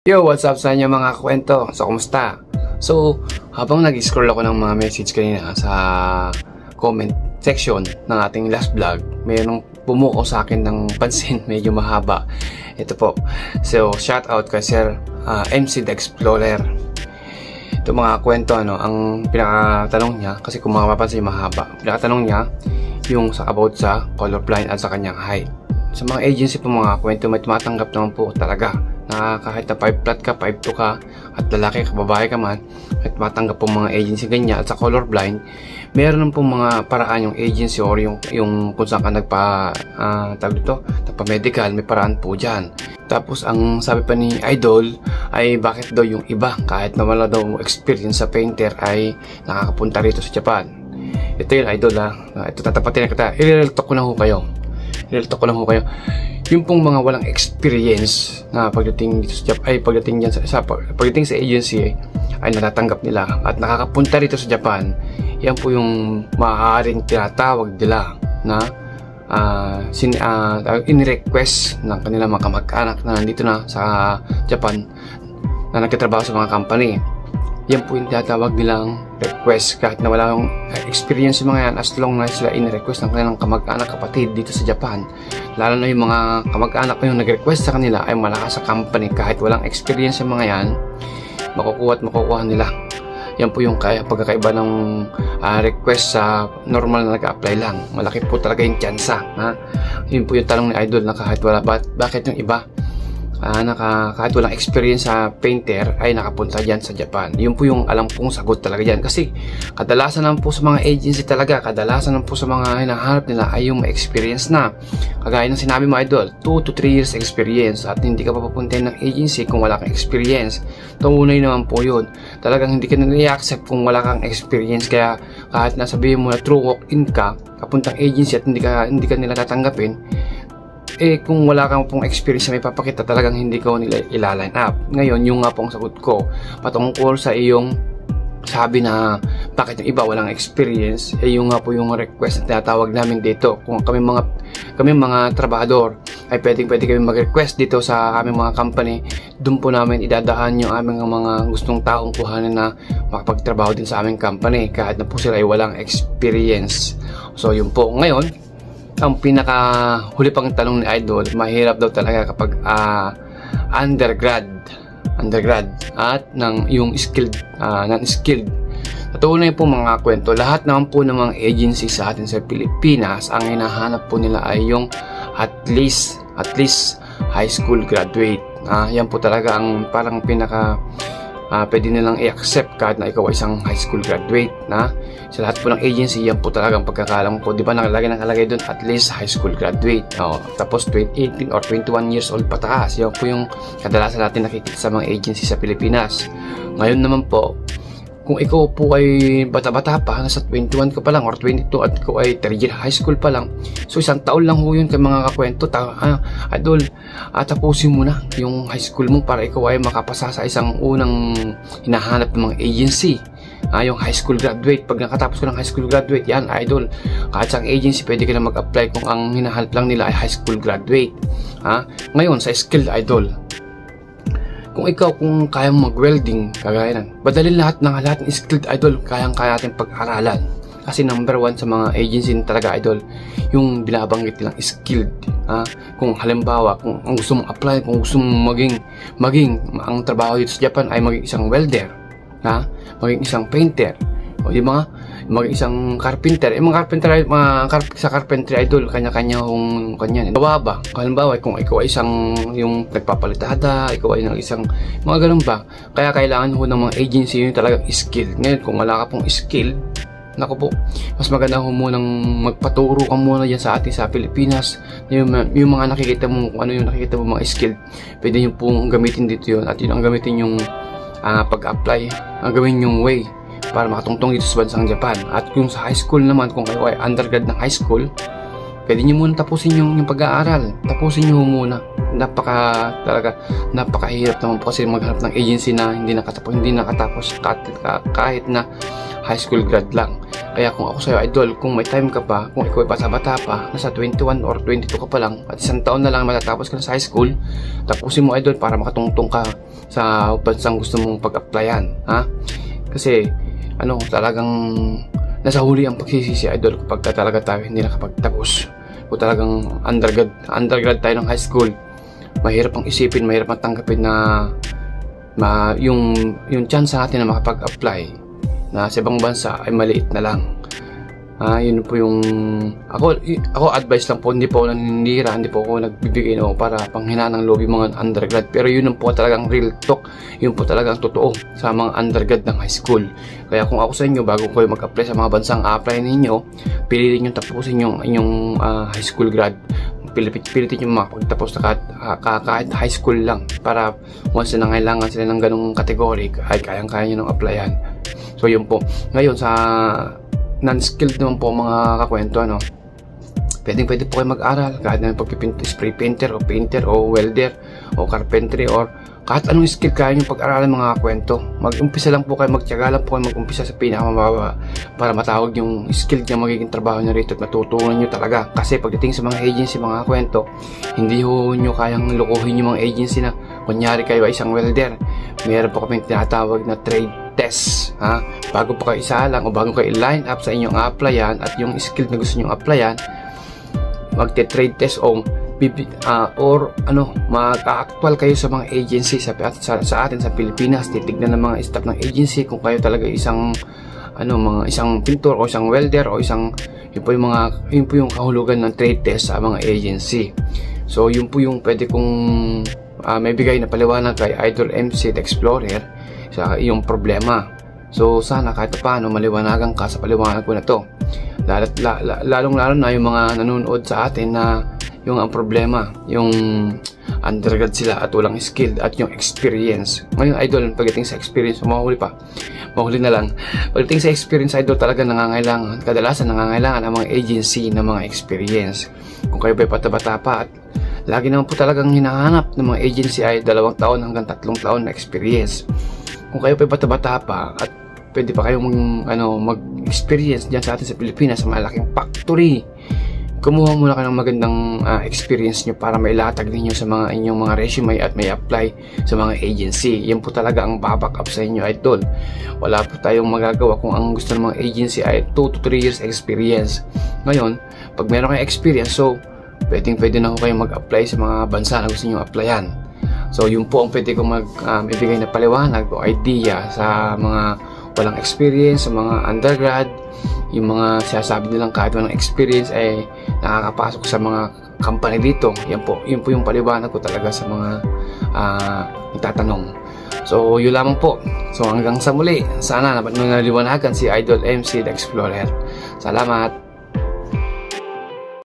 Yo, what's up sa inyo mga kwento? So, kumusta? So, habang nag-scroll ako ng mga message kanina sa comment section ng ating last vlog, mayroong pumukaw sa akin ng pansin, medyo mahaba. Ito po. So, shout out kay Sir MC The Explorer. Ito mga kwento, ang pinakatanong niya, kasi kung mapapansin mahaba, pinakatanong niya yung about sa colorblind at sa kanyang height. Sa mga agency po mga kwento, may tumatanggap naman po talaga na kahit na 5 flat ka, 5'2 ka, at lalaki ka, babae ka man, at matanggap po mga agency ganyan. At sa colorblind, meron po mga paraan yung agency or yung kung saan ka nagpa-medical, may paraan po dyan. Tapos ang sabi pa ni Idol ay bakit daw yung iba kahit na wala daw experience sa painter ay nakakapunta rito sa Japan. Ito yung Idol ito tatapatin na kita, i-real talk ko na ho kayo. Yung pong mga walang experience na pagdating dito sa Japan, ay pagdating sa agency ay natatanggap nila at nakakapunta rito sa Japan, yan po yung maaaring tinatawag nila na in-request ng kanilang mga kamag-anak na nandito na sa Japan na nagtatrabaho sa mga company. Yan po yung tinatawag nilang request kahit na wala yung experience yung mga yan, as long na sila in-request ng kanilang kamag-anak kapatid dito sa Japan. Lalo na yung mga kamag-anak na yung nag-request sa kanila ay malakas sa company, kahit walang experience yung mga yan, makukuha nila. Yan po yung pagkakaiba ng request sa normal na nag-apply lang. Malaki po talaga yung tsansa. Yun po yung tanong ni Idol na kahit wala, bakit yung iba kahit walang experience sa painter ay nakapunta dyan sa Japan. Yun po yung alam pong sagot talaga dyan. Kasi kadalasan naman po sa mga agency talaga, kadalasan naman po sa mga hinahanap nila ay yung may experience na. Kagaya ng sinabi mo Idol, 2 to 3 years experience, at hindi ka papapuntahin ng agency kung wala kang experience. Tunay naman po yun. Talagang hindi ka na i-accept kung wala kang experience. Kaya kahit nasabihin mo na true walk-in ka, kapuntang agency at hindi ka nila tatanggapin, kung wala kang pong experience na may papakita, talagang hindi ko nila ila-line up. Ngayon, yung nga pong sagot ko patungkol sa iyong sabi na bakit yung iba walang experience, yung nga po yung request na tinatawag namin dito. Kung kami mga trabahador ay pwede kami mag-request dito sa aming mga company, doon po namin idadaan yung aming mga gustong taong kuhanin na makapagtrabaho din sa aming company kahit na po sila ay walang experience. So yun po. Ngayon, ang pinaka-huli pang tanong ni Idol, mahirap daw talaga kapag undergrad at yung skilled, non-skilled. Tunay po mga kwento, lahat naman po ng mga agency sa atin sa Pilipinas, ang hinahanap po nila ay yung at least high school graduate. Yan po talaga ang parang pwede nilang i-accept kahit na ikaw ay isang high school graduate. Sa lahat po ng agency, yan po talagang pagkakalam ko. Di ba nakalagay doon at least high school graduate. Tapos 18 or 21 years old pataas. Yan po yung kadalasan natin nakikita sa mga agency sa Pilipinas. Ngayon naman po, kung ikaw po ay bata-bata pa, nasa 21 ka pa lang or 22 at ikaw ay 3 year high school pa lang, so isang taon lang ho yun kay mga kakwento. Idol, tapusin mo na yung high school mo para ikaw ay makapasa sa isang unang hinahanap ng mga agency, yung high school graduate. Pag nakatapos ko ng high school graduate, yan Idol, kahit sa agency pwede ka na mag-apply kung ang hinahanap lang nila ay high school graduate. Ngayon sa skilled Idol, kung kaya mo mag-welding, kagaya nan, badalin lahat ng skilled Idol, kayang-kaya natin pag-aralan. Kasi number 1 sa mga agency talaga Idol, yung binabanggit nilang skilled. Kung halimbawa, kung ang gusto mong apply, kung gusto mong maging ang trabaho dito sa Japan ay maging isang welder, maging isang painter, o di ba, maging isang carpenter. Sa carpentry Idol, kanya-kanya gawa ba? Halimbawa, kung ikaw ay isang yung nagpapalitada, ikaw ay isang mga ganun ba? Kaya kailangan ho ng mga agency yung talagang skilled. Ngayon, kung wala ka pong skilled, naku po, mas maganda ho munang magpaturo ka muna dyan sa atin sa Pilipinas. Yung mga nakikita mo, kung ano yung nakikita mo mga skilled, pwede nyo pong gamitin dito yun. At yun ang gamitin yung pag-apply, ang gawin yung way para makatungtong dito sa bansang Japan. At yung sa high school naman, kung kayo ay undergrad ng high school, pwede nyo muna tapusin yung pag-aaral. Tapusin nyo muna. Napakahirap naman po kasi maghanap ng agency na hindi nakatapos kahit na high school grad lang. Kaya kung ako sa'yo Idol, kung may time ka pa, kung ikaw ay bata-bata pa, nasa 21 or 22 ka pa lang, at isang taon na lang matatapos ka na sa high school, tapusin mo Idol para makatungtong ka sa bansang gusto mong pag-applyan, ha? Kasi talagang nasa huli ang pagsisisi, idol, kapag talaga tayo hindi nakapagtapos. Kung talagang undergrad tayo ng high school, mahirap ang isipin, mahirap ang tanggapin na yung chance natin na makapag-apply na sa ibang bansa ay maliit na lang. Yun po yung ako advice lang po, hindi po ako naninira, hindi po ako nagbibigay para panghinaan ng loob yung mga undergrad, pero yun po talagang real talk, yun po talagang totoo sa mga undergrad ng high school. Kaya kung ako sa inyo, bago kayo mag-apply sa mga bansang apply ninyo, pilitin nyo tapusin yung inyong high school grad, pilitin nyo makapagtapos na kahit high school lang, para once na nangailangan sila ng ganung kategory ay kayang-kaya nyo nang applyan. So yun po. Ngayon sa non-skilled naman po mga kakwento, pwede po kayo mag-aral kahit na spray painter o painter o welder o carpentry or kahit anong skill kaya nyo pag-aralan mga kakwento. Mag-umpisa lang po kayo, magtiyaga lang po kayo mag-umpisa sa pinakamababa para matawag yung skill na magiging trabaho nyo rito at matutunan nyo talaga. Kasi pagdating sa mga agency mga kakwento, hindi nyo kayang lukuhin yung mga agency na kunyari kayo ay isang welder, meron po kaming tinatawag na trade test, bago pa kayo isalang o bago kayo i-line up sa inyong applyan at yung skill na gusto nyong applyan, magte-trade test or mag-actual kayo sa mga agency sa atin sa Pilipinas. Titignan ng mga staff ng agency kung kayo talaga isang isang pintor o isang welder o yun po yung kahulugan ng trade test sa mga agency. So yun po yung pwede kong may bigay na paliwanag kay Idol MC The Explorer sa iyong problema. So sana kahit paano maliwanagan ka sa paliwanag ko na to. Lalong-lalo na yung mga nanonood sa atin na yung ang problema, yung undergrad sila at walang skill at yung experience. Ngayon idol, pagdating sa experience, mahuli na lang. Pagdating sa experience idol, talaga kadalasan nangangailangan ang mga agency ng mga experience. Kung kayo ba'y bata-bata pa at lagi naman po talagang hinahanap ng mga agency ay 2 taon hanggang 3 taon na experience. Kung kayo pa bata-bata pa at pwede pa kayong mag-experience dyan sa atin sa Pilipinas sa malaking factory, kumuha muna kayo ng magandang experience nyo para mailatag ninyo sa inyong mga resume at may apply sa mga agency. Yan po talaga ang baback up sa inyo idol. Wala po tayong magagawa kung ang gusto ng mga agency ay 2 to 3 years experience. Ngayon, pag meron kayong experience, so pwede na ho kayong mag-apply sa mga bansa na gusto nyo applyan. So yun po ang pwede kong ibigay na paliwanag o idea sa mga walang experience, sa mga undergrad, yung mga sinasabi nilang kahit walang experience ay nakakapasok sa mga company dito. Yun po yung paliwanag ko talaga sa mga itatanong. So yun lamang po. So hanggang sa muli, sana naliwanagan si Idol MC The Explorer. Salamat.